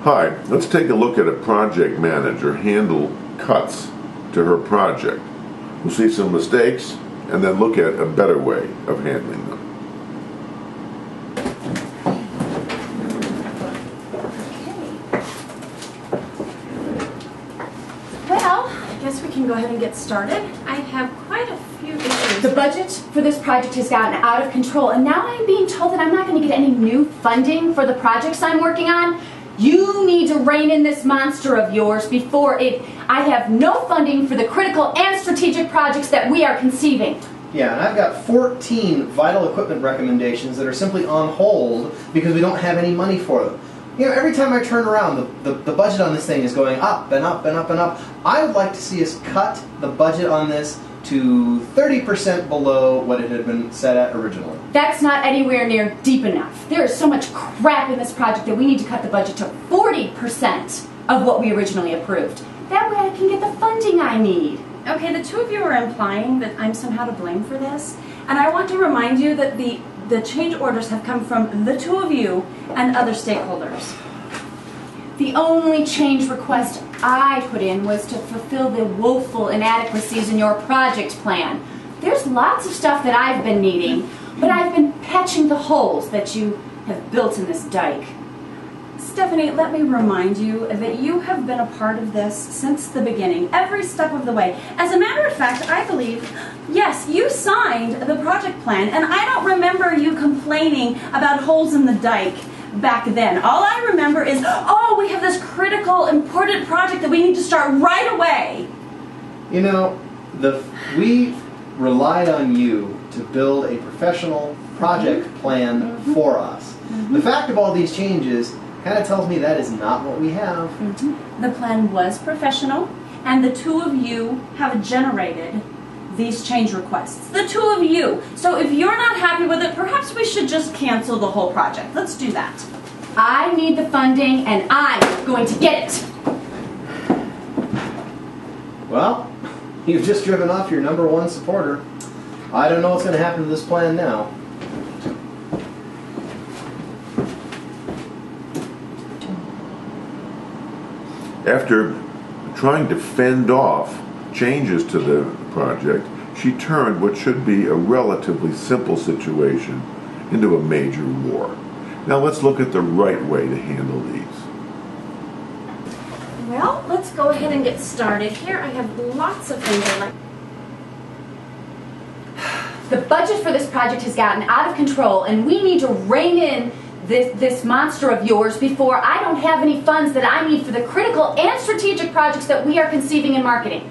Hi, let's take a look at a project manager handle cuts to her project. We'll see some mistakes and then look at a better way of handling them. Well, I guess we can go ahead and get started. I have quite a few issues. The budget for this project has gotten out of control, and now I'm being told that I'm not going to get any new funding for the projects I'm working on. You need to rein in this monster of yours before I have no funding for the critical and strategic projects that we are conceiving. Yeah, and I've got 14 vital equipment recommendations that are simply on hold because we don't have any money for them. You know, every time I turn around, the budget on this thing is going up and up and up and up. I would like to see us cut the budget on this to 30% below what it had been set at originally. That's not anywhere near deep enough. There is so much crap in this project that we need to cut the budget to 40% of what we originally approved. That way I can get the funding I need. Okay, the two of you are implying that I'm somehow to blame for this, and I want to remind you that the change orders have come from the two of you and other stakeholders. The only change request I put in was to fulfill the woeful inadequacies in your project plan. There's lots of stuff that I've been needing, but I've been patching the holes that you have built in this dike. Stephanie, let me remind you that you have been a part of this since the beginning, every step of the way. As a matter of fact, I believe, yes, you signed the project plan, and I don't remember you complaining about holes in the dike back then. All I remember is, oh, we have this critical, important project that we need to start right away. You know, we relied on you to build a professional project plan for us. The fact of all these changes kind of tells me that is not what we have. The plan was professional, and the two of you have generated these change requests. The two of you. So if you're not happy with it, perhaps we should just cancel the whole project. Let's do that. I need the funding, and I'm going to get it. Well, you've just driven off your #1 supporter. I don't know what's going to happen to this plan now. After trying to fend off changes to the project, she turned what should be a relatively simple situation into a major war. Now let's look at the right way to handle these. Well, let's go ahead and get started here. I have lots of things I'd like. The budget for this project has gotten out of control, and we need to rein in this monster of yours before I don't have any funds that I need for the critical and strategic projects that we are conceiving and marketing.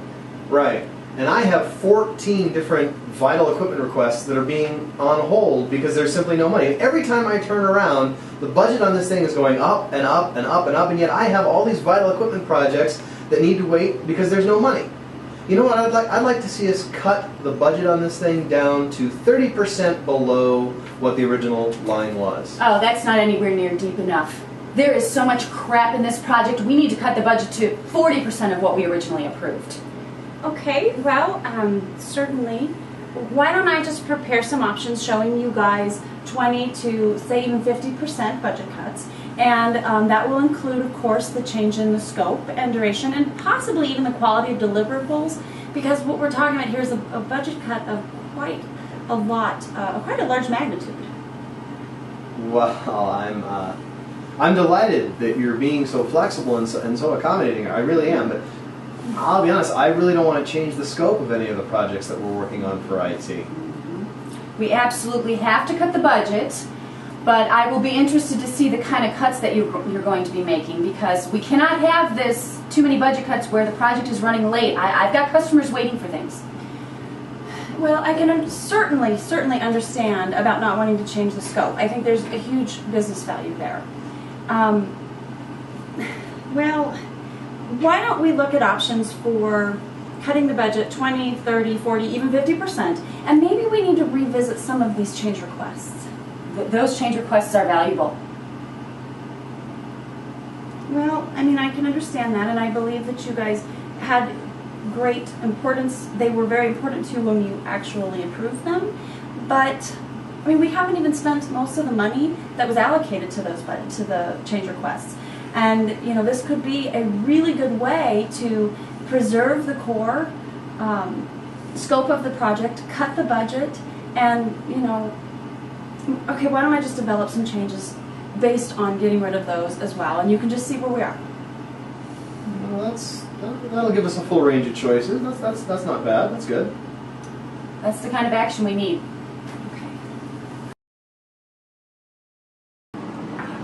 Right. And I have 14 different vital equipment requests that are being on hold because there's simply no money. Every time I turn around, the budget on this thing is going up and up and up and up, and yet I have all these vital equipment projects that need to wait because there's no money. You know what I'd like to see us cut the budget on this thing down to 30% below what the original line was. Oh, that's not anywhere near deep enough. There is so much crap in this project, we need to cut the budget to 40% of what we originally approved. Okay, well, certainly. Why don't I just prepare some options showing you guys 20 to, say, even 50% budget cuts. And that will include, of course, the change in the scope and duration and possibly even the quality of deliverables, because what we're talking about here is a budget cut of quite a large magnitude. Well, I'm delighted that you're being so flexible and so accommodating. I really am, but I'll be honest, I really don't want to change the scope of any of the projects that we're working on for IT. We absolutely have to cut the budget, but I will be interested to see the kind of cuts that you're going to be making, because we cannot have this too many budget cuts where the project is running late. I've got customers waiting for things. Well, I can certainly understand about not wanting to change the scope. I think there's a huge business value there. Well, why don't we look at options for cutting the budget 20, 30, 40, even 50%, and maybe we need to revisit some of these change requests. Those change requests are valuable. Well, I mean, I can understand that, and I believe that you guys had great importance. They were very important to you when you actually approved them, but I mean, we haven't even spent most of the money that was allocated to the change requests. And this could be a really good way to preserve the core scope of the project, cut the budget, and okay, why don't I just develop some changes based on getting rid of those as well, and you can just see where we are. Well, that'll give us a full range of choices. That's not bad. That's good. That's the kind of action we need.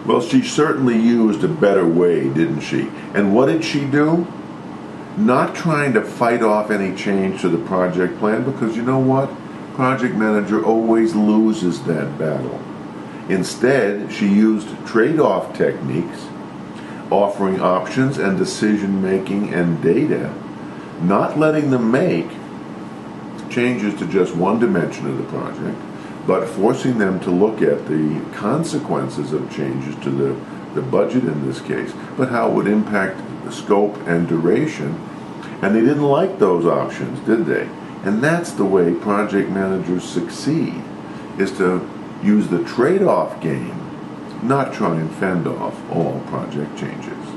Well, she certainly used a better way, didn't she? And what did she do? Not trying to fight off any change to the project plan, because you know what? Project manager always loses that battle. Instead, she used trade-off techniques, offering options and decision-making and data, not letting them make changes to just one dimension of the project, but forcing them to look at the consequences of changes to the budget in this case, but how it would impact the scope and duration. And they didn't like those options, did they? And that's the way project managers succeed, is to use the trade-off game, not try and fend off all project changes.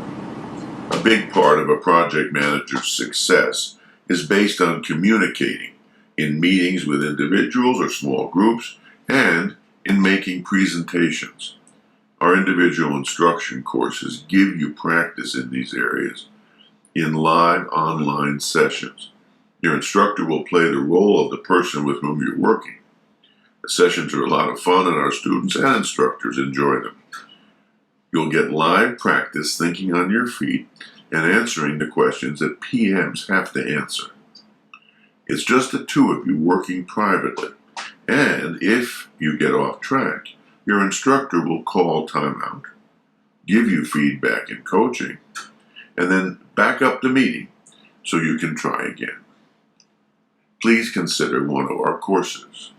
A big part of a project manager's success is based on communicating in meetings with individuals or small groups, and in making presentations. Our individual instruction courses give you practice in these areas in live online sessions. Your instructor will play the role of the person with whom you're working. The sessions are a lot of fun, and our students and instructors enjoy them. You'll get live practice thinking on your feet and answering the questions that PMs have to answer. It's just the two of you working privately, and if you get off track, your instructor will call timeout, give you feedback and coaching, and then back up the meeting so you can try again. Please consider one of our courses.